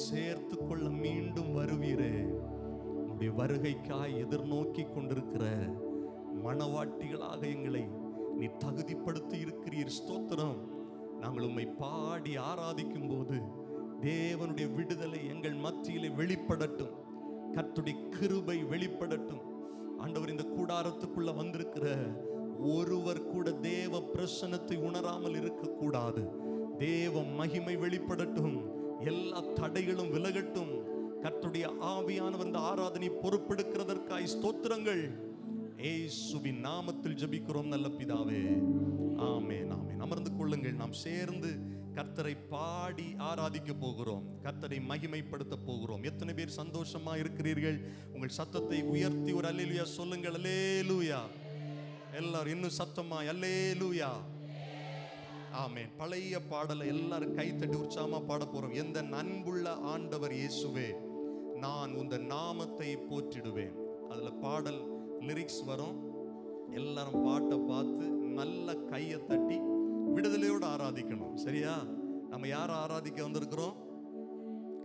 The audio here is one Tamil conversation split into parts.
சேர்த்து கொள்ள மீண்டும் வருவீரே. உம்முடைய வருகைக்காய் எதிர்நோக்கி கொண்டிருக்கிற மணவாட்டிகளாக எங்களை நீ தகுதிப்படுத்தி இருக்கிறீர். ஸ்தோத்திரம். நாங்கள் உம்மை பாடி ஆராதிக்கும் போது தேவனுடைய விடுதலை எங்கள் மத்தியிலே வெளிப்படட்டும். கர்த்தருடைய கிருபை வெளிப்படட்டும். ஆண்டவர், இந்த கூடாரத்துக்குள்ள வந்திருக்கிற ஒருவர் கூட தேவ பிரசன்னத்தை உணராமல் இருக்கக்கூடாது. தேவ மகிமை வெளிப்படட்டும். எல்லா தடைகளும் விலகட்டும். கர்த்தருடைய ஆவியானவர் இந்த ஆராதனை பொறுப்பெடுக்கிறதற்காய் ஸ்தோத்திரங்கள். இயேசுவின் நாமத்தில் ஜெபிக்கிறோம் நல்ல பிதாவே. ஆமென், ஆமென். அமர்ந்து கொள்ளுங்கள். நாம் சேர்ந்து கர்த்தரை பாடி ஆராதிக்க போகிறோம். கர்த்தரை மகிமைப்படுத்த போகிறோம். எத்தனை பேர் சந்தோஷமா இருக்கிறீர்கள்? உங்கள் சத்தத்தை உயர்த்தி ஒரு அல்லேலூயா சொல்லுங்கள். அல்லேலூயா. எல்லாரும் இன்னும் சத்தமா அல்லேலூயா. ஆமென். பழைய பாடலை எல்லாரும் கைத்தட்டி உற்சாகமா பாட போறோம். எந்த அன்புள்ள ஆண்டவர் இயேசுவே, நான் உந்த நாமத்தை போற்றிடுவேன். அதுல பாடல் லிரிக்ஸ் வரும். எல்லாரும் பாட்டை பார்த்து நல்ல கையை தட்டி விடுதலையோடு ஆராதிக்கணும். சரியா? நம்ம யாரை ஆராதிக்க வந்திருக்கிறோம்?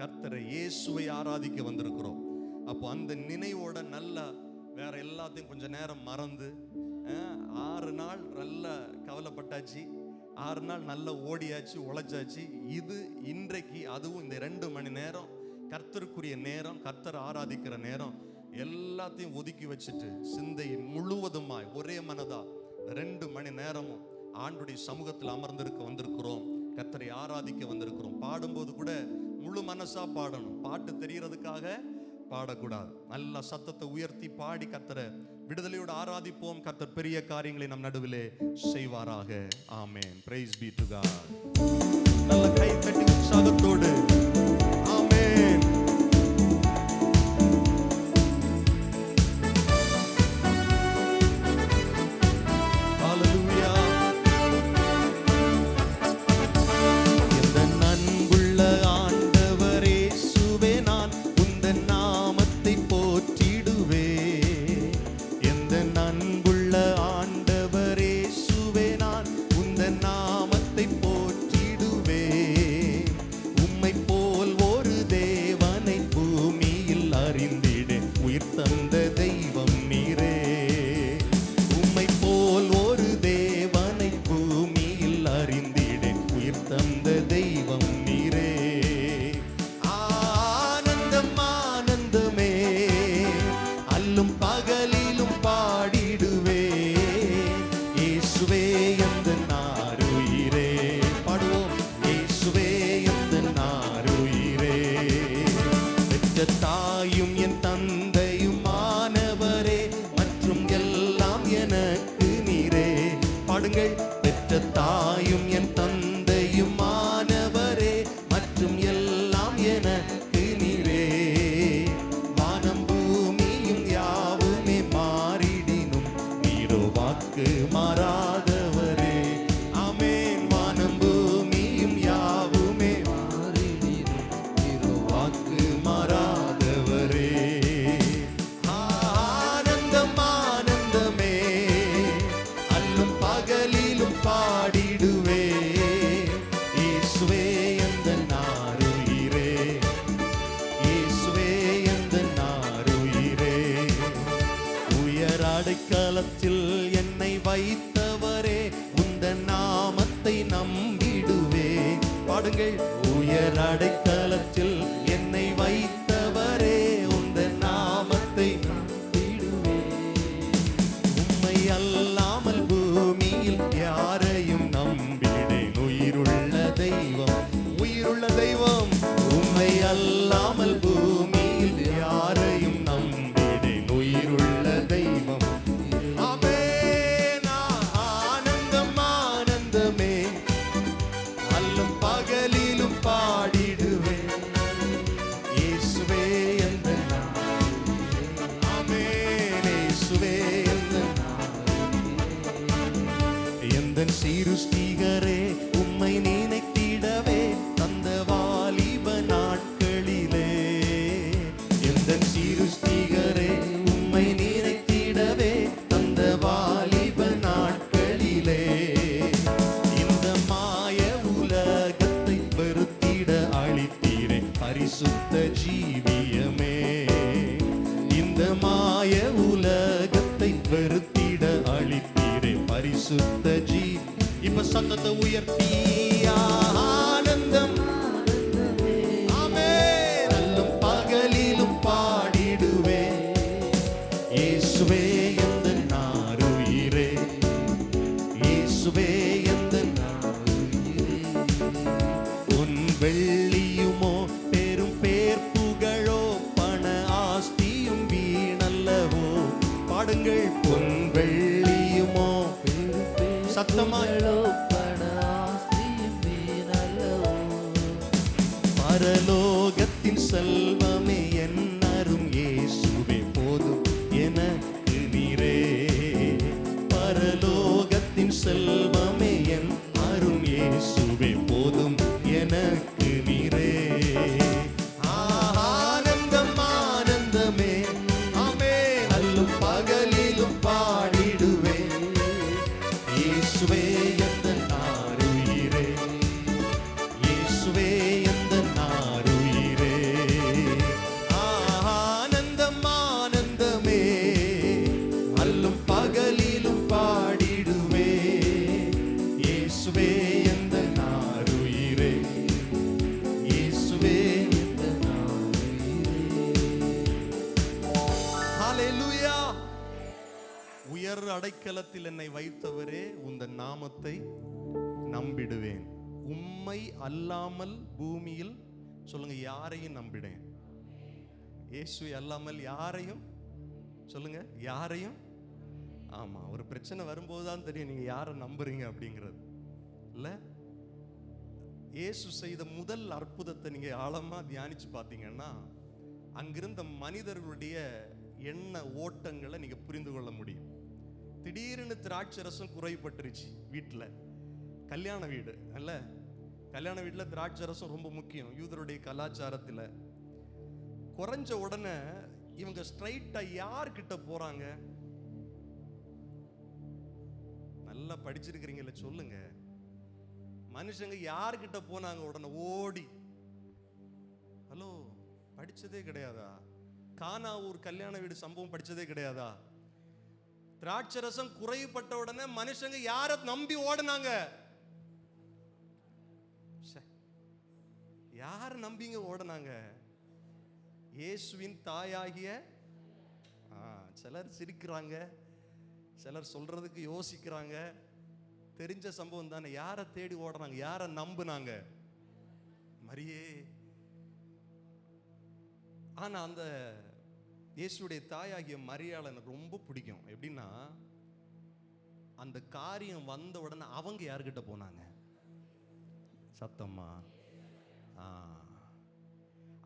கர்த்தரை இயேசுவை ஆராதிக்க வந்திருக்கிறோம். அப்போ அந்த நினைவோட நல்லா வேற எல்லாத்தையும் கொஞ்ச நேரம் மறந்து 6 நாள் நல்ல கவலைப்பட்டாச்சு, 6 நாள் நல்ல ஓடியாச்சு, உழைச்சாச்சு. இது இன்றைக்கு அதுவும் இந்த 2 மணி நேரம் கர்த்தருக்குரிய நேரம், கர்த்தர் ஆராதிக்கிற நேரம். எல்லாத்தையும் ஒதுக்கி வச்சுட்டு சிந்தை முழுவதுமாய் ஒரே மனதா 2 மணி நேரமும் ஆண்டுடைய சமூகத்தில் அமர்ந்திருக்க வந்திருக்கிறோம். கர்த்தரை ஆராதிக்க வந்திருக்கிறோம். பாடும்போது கூட முழு மனசா பாடணும். பாட்டு தெரியறதுக்காக பாடக்கூடாது. நல்ல சத்தத்தை உயர்த்தி பாடி கர்த்தரை விடுதலையோடு ஆராதிப்போம். கர்த்தர் பெரிய காரியங்களை நம் நடுவிலே செய்வாராக. Amen. Praise be to God. நல்ல கை தட்டி உற்சாகத்தோடு ஆமென். ஹalleluya. இந்த அன்புள்ள ஆண்டவரே இயேசுவே, நான் உந்தன் நாமத்தை போற்றிடுவேன். இந்த அன்புள்ள ஆண்டவரே இயேசுவே, நான் உந்தன் நாமத்தை போற்றிடுவேன். உம்மை போல் ஒரு தேவனை பூமியில் அறிந்திடேன். உயிர் தந்த தெய்வம் நீரே. உம்மை போல் ஒரு தேவனை பூமியில் அறிந்திடேன். உயிர் தந்த தெய்வம் நீரே. ஆனந்தம் ஆனந்தமே, அல்லும் பகலிலும் பாடிடுவேன். இயேசுவே எந்தன் ஆருயிரே. பாடுவோம். இயேசுவே எந்தன் ஆருயிரே. பெற்ற தாயும் என் தந்தையும் ஆனவரே, மற்றும் எல்லாம் எனக்கு நீரே. பாடுங்கள். பெற்ற தாயும் என் தந்தையும் ஆனவரே, மற்றும் எல்லாம் எனக்கு நீரே. வானம் பூமியும் யாவுமே மாறிடினும் நீரோ வாக்கு மாறாதவரே. ஆமென். வானம் பூமியும் யாவுமே மாறிடினும் நீரோ வாக்கு மாறாதவரே. ஆனந்தம் ஆனந்தமே, அல்லும் பகலிலும் பாடிடுவேன். இயேசுவே எந்தன் ஆருயிரே. இயேசுவே எந்தன் ஆருயிரே. உயர் அடைக்கலத்தில் என்னை வைத்தவரே, உந்தன் நாமத்தை நம்பிடுவேன். பாடுங்கள். உயர் அடைக்கலத்தில் என்னை வைத்தவரே, உந்தன் நாமத்தை நம்பிடுவேன். உம்மை அல்லாமல் பூமியில் யாரையும் நம்பிடேன். உயிருள்ள தெய்வம், உயிருள்ள தெய்வம். உம்மை அல்லாமல் பூமியில் யாரையும் நம்பிடேன். உயிருள்ள தெய்வம். ஆமென். ஆனந்தம் ஆனந்தமே, அல்லும் பகலிலும் பாடிடுவேன். இயேசுவே எந்தன் ஆருயிரே. ஆமென். இயேசுவே எந்தன் ஆருயிரே. எந்தன் சிருஷ்டிகரே, உம்மை நினைத்திடவே தந்த வாலிப நாட்களிலே. எந்தன் சிருஷ்டிகரே, உம்மை நினைத்திடவே தந்த வாலிப நாட்களிலே. இந்த மாய உலகத்தை வெறுத்திட அழித்தீரே. பரிசு வெறுத்திட அளித்தீரே பரிசுத்த ஜீ. இப்ப சத்தத்தை உயர்த்தி ஆனந்தம் ஆமென் அல்லும் பகலிலும் பாடிடுவே. இயேசுவே எந்தன் ஆருயிரே, இயேசுவே எந்தன் ஆருயிரே. உன் வெள்ளியுமோ பெரும் பேர் புகழோ பண ஆஸ்தியும் வீணல்லவோ. பாடுங்கள். பொன் வெள்ளியுமோ சத்தமாயோ பண ஆஸ்தியும் வீணல்லவோ. பரலோகத்தின் செல்வமே என் அரும் இயேசுவே போதும் எனக்கு நீரே. பரலோகத்தின் செல்வமே என் அரும் இயேசுவே போதும் எனக்கு நீரே. ஆனந்தம் ஆனந்தமே ஆமென் அல்லும் பகலிலும் பாடிடுவே. இயேசுவே எந்தன் ஆருயிரே, இயேசுவே எந்தன் ஆருயிரே. ஆனந்தம் ஆனந்தமே அல்லும் பகலிலும் பாடிடுவே. இயேசுவே எந்தன் ஆருயிரே, இயேசுவே எந்தன் ஆருயிரே. ஹல்லேலூயா. உயர் அடைக்கலத்தில் என்னை வைத்தவரே, உந்தன் நாமத்தை நம்பிடுவேன். உம்மை அல்லாமல் பூமியில் சொல்லுங்க யாரையும் நம்பிடேன். இயேசு அல்லாமல் யாரையும் சொல்லுங்க யாரையும். ஆமா, ஒரு பிரச்சனை வரும்போதுதான் தெரியும் நீங்க யாரை நம்புறீங்க அப்படிங்கிறது இல்ல. இயேசு செய்த முதல் அற்புதத்தை நீங்க ஆழமா தியானிச்சு பார்த்தீங்கன்னா அங்கிருந்த மனிதர்களுடைய எண்ண ஓட்டங்களை நீங்க புரிந்து கொள்ள முடியும். திடீர்னு திராட்சரசம் குறைபட்டுருச்சு வீட்டில். கல்யாண வீடு அல்ல, கல்யாண வீட்டில் திராட்சரசம் ரொம்ப முக்கியம் யூதருடைய கலாச்சாரத்தில். குறைஞ்ச உடனே இவங்க ஸ்ட்ரைட்டா யார்கிட்ட போறாங்க? நல்லா படிச்சிருக்கிறீங்கல்ல சொல்லுங்க. மனுஷங்க யார்கிட்ட போனாங்க? உடனே ஓடி. ஹலோ, படிச்சதே கிடையாதா? கானாவூர் கல்யாண வீடு சம்பவம் படிச்சதே கிடையாதா? திராட்சரசம் குறைபட்ட உடனே மனுஷங்க யார நம்பி ஓடுனாங்க? யார நம்பிங்க ஓடுனாங்க? இயேசுவின் தாயாகிய. சிலர் சிரிக்கிறாங்க, சிலர் சொல்றதுக்கு யோசிக்கிறாங்க. தெரிஞ்ச சம்பவம் தானே. யாரை தேடி ஓடுறாங்க? யாரை நம்புனாங்க? மரியே. ஆனா அந்த இயேசுடைய தாயாகிய மரியாளை எனக்கு ரொம்ப பிடிக்கும். எப்படின்னா, அந்த காரியம் வந்த உடனே அவங்க யார்கிட்ட போனாங்க? சத்தம்மா.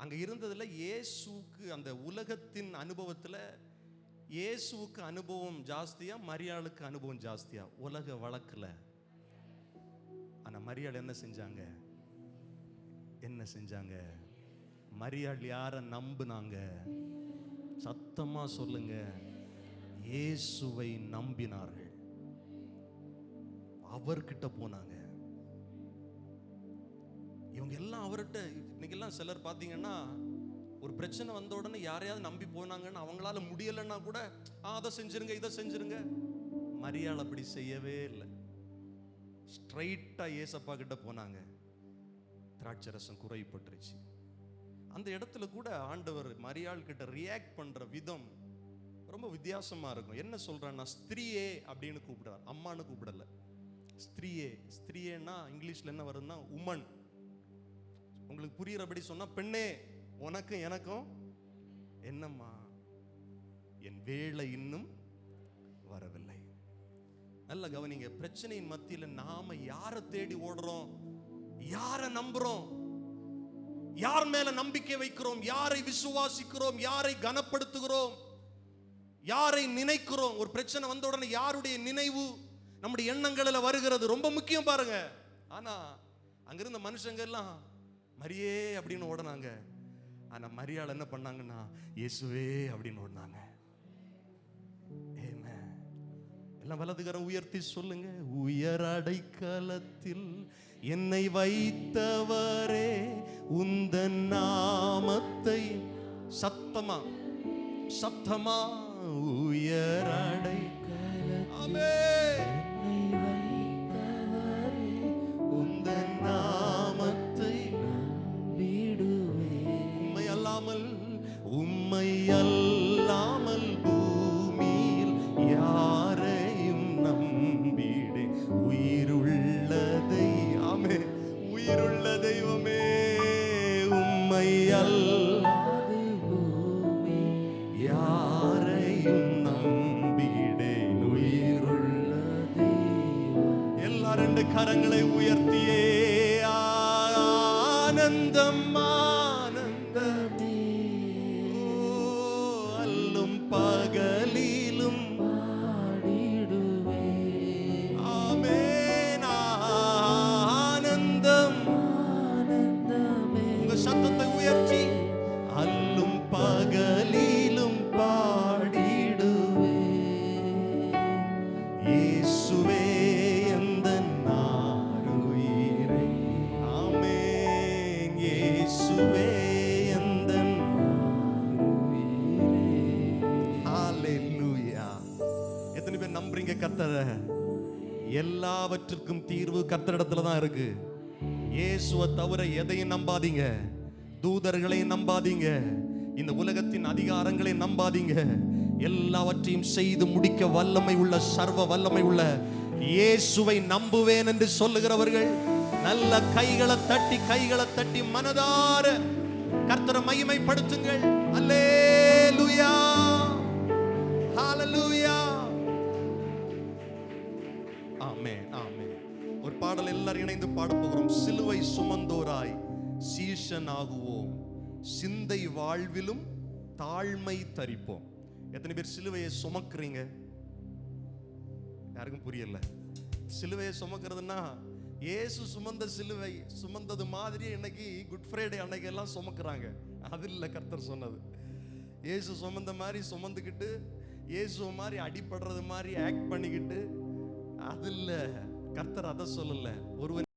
அங்க இருந்ததுல இயேசுக்கு அந்த உலகத்தின் அனுபவத்துல இயேசுவுக்கு அனுபவம் ஜாஸ்தியா மரியாளுக்கு அனுபவம் ஜாஸ்தியா? உலக வழக்குல. ஆனா மரியாள் என்ன செஞ்சாங்க? என்ன செஞ்சாங்க? மரியாள் யார நம்புனாங்க? சத்தமா சொல்லுங்க. இயேசுவை நம்பினார்கள். அவர்கிட்ட போனாங்க. இவங்க எல்லாம் அவர்கிட்ட. இன்னைக்கெல்லாம் சிலர் பார்த்தீங்கன்னா ஒரு பிரச்சனை வந்த உடனே யாரையாவது நம்பி போனாங்கன்னு அவங்களால முடியலைன்னா கூட அதை செஞ்சிருங்க இதை செஞ்சிருங்க. மரியாள் அப்படி செய்யவே இல்லை. ஸ்ட்ரைட்டா ஏசப்பா கிட்ட போனாங்க. திராட்சரசம் குறைபட்டுருச்சு. அந்த இடத்துல கூட ஆண்டவர் மரியாள் கிட்ட ரியாக்ட் பண்ற விதம் ரொம்ப வித்தியாசமா இருக்கும். என்ன சொல்றான்னா, ஸ்திரியே அப்படின்னு கூப்பிடுறார், அம்மான்னு கூப்பிடல. ஸ்திரியே. ஸ்திரியேன்னா இங்கிலீஷ்ல என்ன வருதுன்னா உமன். உங்களுக்கு புரியுறபடி சொன்னா பெண்ணே, உனக்கும் எனக்கும் என்னம்மா, என் வேளை இன்னும் வரவில்லை. நல்ல கவனிங்க. பிரச்சனையின் மத்தியில நாம யாரை தேடி ஓடுறோம்? யாரை நம்புறோம்? யார் மேல நம்பிக்கை வைக்கிறோம்? யாரை விசுவாசிக்கிறோம்? யாரை கனப்படுத்துகிறோம்? யாரை நினைக்கிறோம்? ஒரு பிரச்சனை வந்த உடனே யாருடைய நினைவு நம்முடைய எண்ணங்களில் வருகிறது ரொம்ப முக்கியம் பாருங்க. ஆனா அங்கிருந்த மனுஷங்க எல்லாம் மரியே அப்படின்னு ஓடுனாங்க. ஆனா மரியாள் என்ன பண்ணாங்கன்னா, இயேசுவே அப்படின்னு ஓடுனாங்க. எல்லாம் வலதுகரம் உயர்த்தி சொல்லுங்க. உயர் அடைக்கலத்தில் என்னை வைத்தவரே, உந்தன் நாமத்தை சத்தமா சத்தமா உயர் அடைக்கலத்தில் ஆமென். உந்தன் நாமத்தை உம்மை அல்லாமல் பூமியில் யாரையும் நம்பிடே உயிருள்ளதை. ஆமென். உயிருள்ள தெய்வமே, உம்மை அல்லாது யாரையும் நம்பிடேன் உயிருள்ள தெய்வம். எல்லா ரெண்டு கரங்களை உயர்த்தியே ஆனந்தம் ஆனந்தமே, அல்லும் பகலிலும் பாடிடுவே. ஆமென். ஆனந்தம் ஆனந்தமே. உங்க சத்தத்தை உயர்த்தி அல்லும் பகலிலும் பாடிடுவே. இயேசுவே எந்தன் ஆருயிரே. ஆமென். இயேசுவே எந்தன் ஆருயிரே. ஹalleluya. எத்தனை பேர் நம்புறீங்க கர்த்தரை? எல்லாவற்றுக்கும் தீர்வு கர்த்தரிடத்துல தான் இருக்கு. இயேசுவை தவிர எதையும் நம்பாதீங்க. தூதர்களையும் நம்பாதீங்க. இந்த உலகத்தின் அதிகாரங்களை நம்பாதீங்க. எல்லாவற்றையும் செய்து முடிக்க வல்லமை உள்ள, சர்வ வல்லமை உள்ள இயேசுவை நம்புவேன் என்று சொல்லுகிறவர்கள் நல்ல கைகளை தட்டி மனதார கர்த்தரை மகிமைப்படுத்துங்கள். அல்லேலூயா, ஹalleluya. ஆமென், ஆமென். ஒரு பாடல் எல்லாரும் இணைந்து பாட போகிறோம். சிலுவை சுமந்தோராய் சீஷன் ஆகுவோம், சிந்தை வாழ்விலும் தாழ்மை தரிப்போம். எத்தனை பேர் சிலுவையை சுமக்குறீங்க? யாருக்கும் புரியல. சிலுவையை சுமக்கிறதுனா இயேசு சுமந்த சிலுவை சுமந்தது மாதிரி இன்னைக்கு குட் ஃப்ரைடே அன்னைக்கு எல்லாம் சுமக்குறாங்க. அது இல்லை கர்த்தர் சொன்னது. இயேசு சுமந்த மாதிரி சுமந்துக்கிட்டு, இயேசு மாதிரி அடிபடுறது மாதிரி ஆக்ட் பண்ணிக்கிட்டு, அது இல்லை. கர்த்தர் அதை சொல்லல. ஒருவன்